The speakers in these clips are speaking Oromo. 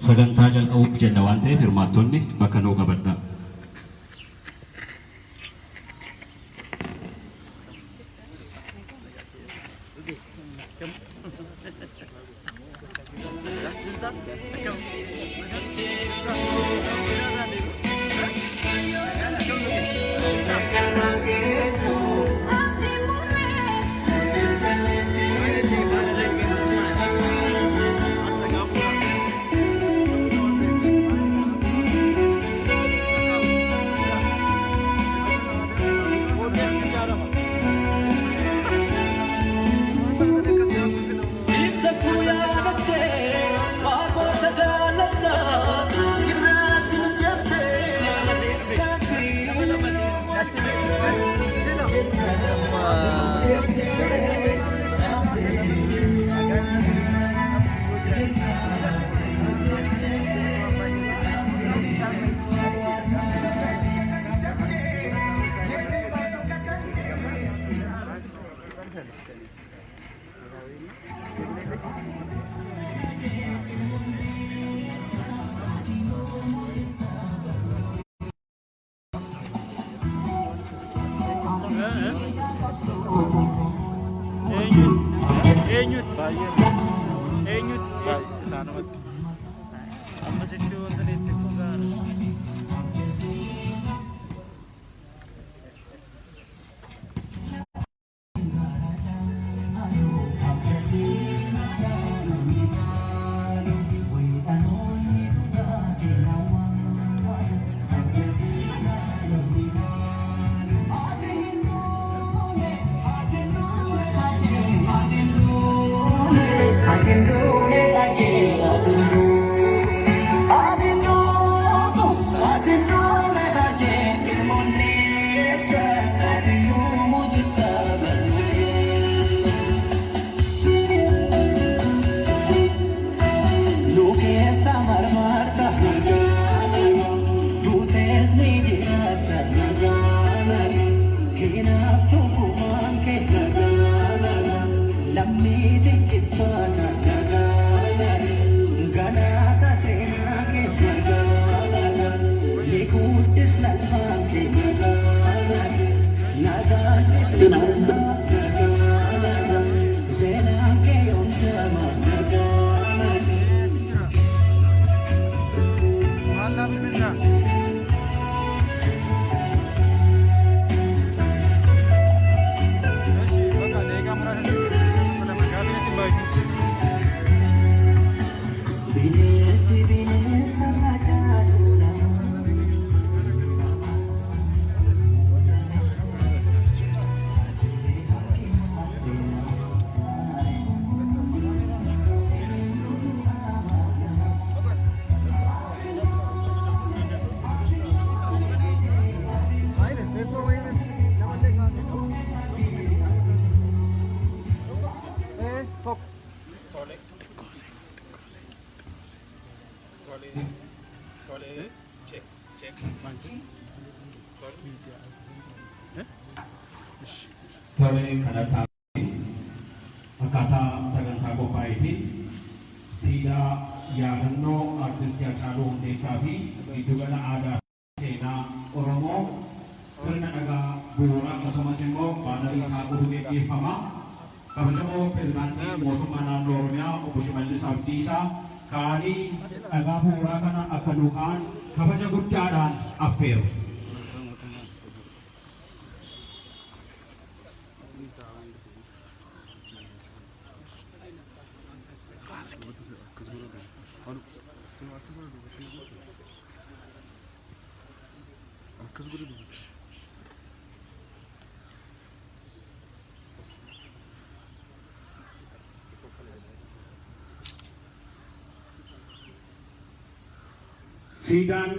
sagantaa jalqabuuf jenna waan ta'eef hirmaattonni bakka nuu qabadhaa. Tole kanata akkaataa sagantaa qophaa'eetiin siidaa yaadannoo artistii Haacaaluu Hundeessaa fi giddugala aadaa seenaa Oromoo sirna dhagaa bu'uuraa akkasumas immoo baanarii isaa qotuu gaggeeffama. Kabajamoo pirezidaantii mootummaa naannoo Oromiyaa obbo Shimallis Abdiisaa kaanii dhagaa bu'uuraa kana akka duukaan kabaja guddaadhaan affeeru. Siidaan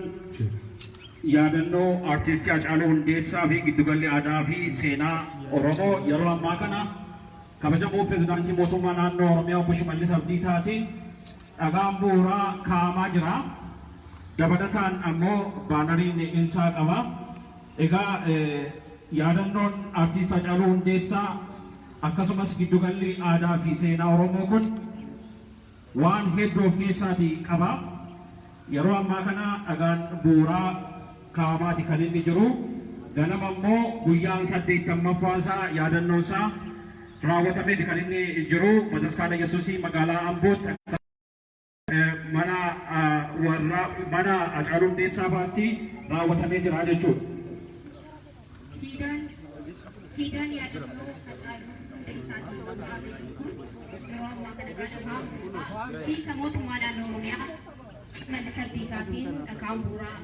yaadannoo artistii Haacaaluu Hundeessaa fi giddugalli aadaa fi seenaa Oromoo yeroo ammaa kana kabajamoo pirezidaantii mootummaa naannoo Oromiyaa obbo Shimallis Abdiisaatiin dhagaan bu'uuraa kaa'amaa jira. Dabalataan ammoo baanariin isaa qaba. Egaa yaadannoon artistii Haacaaluu Hundeessaa akkasumas giddugalli aadaa fi seenaa Oromoo kun waan hedduu of keessaatii qaba. yeroo ammaa kana dhagaan bu'uuraa kaa'amaati kan inni jiru. Ganama immoo guyyaan 80ffaasaa yaadannoonsaa raawwatameeti kan inni jiru. Bataskaana Yesuusii magaalaa Ambootti mana Hacaaluu Hundeessaa fa'aatti raawwatamee jira jechuudha. Siidaan yaadannoo Hacaaluu Hundeessaatiin qophaa'ee jiru yeroo ammaa kana gaafamaa bulchiinsa mootummaa naannoo Oromiyaa Shimallis Abdiisaatiin dhagaan bu'uuraa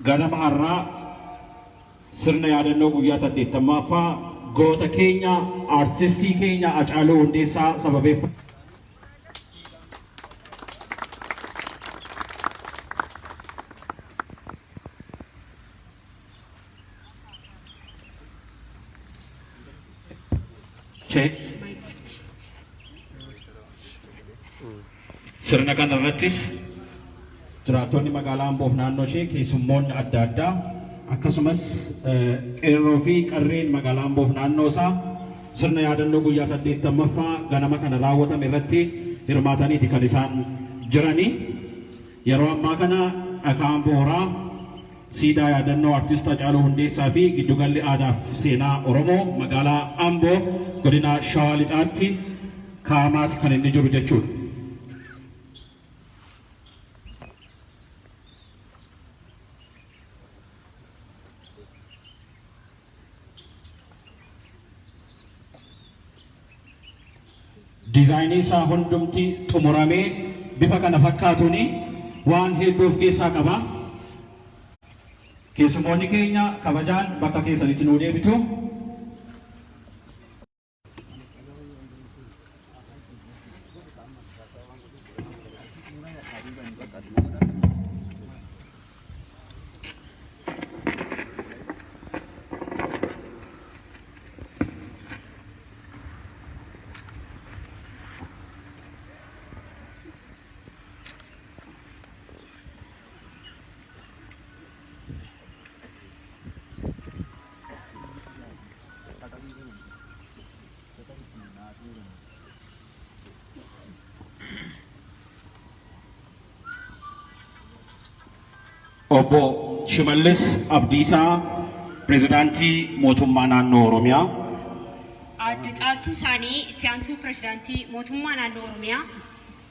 ganama har'aa sirna yaadannoo guyyaa 80ffaa goota keenya aartistii keenya Hacaaluu Hundeessaa sababeeffatu. Sirna kana irrattis jiraattonni magaalaa Amboof naannoo ishee keessummoonni adda addaa akkasumas qeerroo fi qarreen magaalaa Amboof naannoo isaa sirna yaadannoo guyyaa 80ffaa ganama kana raawwatame irratti hirmaataniiti kan isaan jiranii. Yeroo ammaa kana dhagaan bu'uuraa siidaa yaadannoo artist Hacaaluu Hundeessaa fi giddugalli aadaa fi seenaa Oromoo magaalaa Amboo godina Shawaa Lixaatti kaa'amaati kan inni jiru jechuudha. Dizaayinii isaa hundumti xumuramee bifa kana fakkaatuuni waan hedduu of keessaa qaba. Keessummoonni keenya kabajaan bakka keessanitti nuu deebitu. Obbo Shimallis Abdiisaa Pirezidaantii Mootummaa Naannoo Oromiyaa. Adde Caaltuu Saanii Itti Aantuu Pirezidaantii Mootummaa Naannoo Oromiyaa.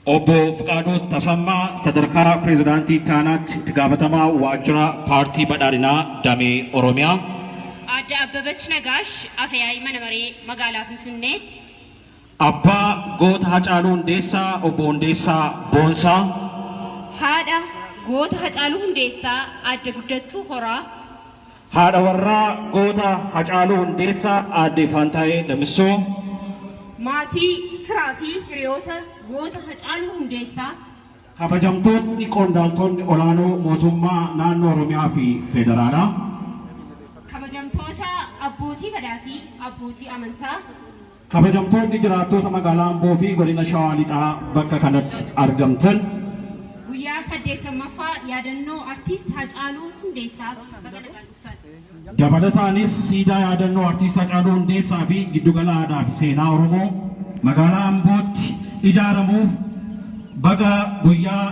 Obbo Fiqaaduu Tasammaa Sadarkaa Pirezidaantii Itti Aanaatti Itti Gaafatamaa Waajjira Paartii Badhaadhinaa Damee Oromiyaa. Adde Abbabach Nagaash Afyaa'ii Mana Maree Magaalaa Finfinnee. Abbaa Goota Hacaaluu Hundeessaa Obbo Hundeessaa Boonsaa. Haadha Goota Hacaaluu Hundeessaa Adde Guddattuu Horaa. Haadha warraa Goota Hacaaluu Hundeessaa Adde Faantaayee Damissoo. Maatii firaa fi hiriyoota Goota Hacaaluu Hundeessaa. Kabajamtoonni qondaaltonni olaanoo mootummaa naannoo Oromiyaa fi Federaalaa. Kabajamtoota abbootii gadaa fi abbootii amantaa. Kabajamtoonni jiraattota magaalaa Amboo fi godina Shawaa Lixaa bakka kanatti argamtan. Guyyaa 80ffaa yaadannoo artist Hacaaluu Hundeessaa bakka dhuftan. Dabalataanis siidaa yaadannoo artist Hacaaluu Hundeessaa fi giddugala aadaa fi seenaa Oromoo magaalaa Ambootti ijaaramuuf baga guyyaa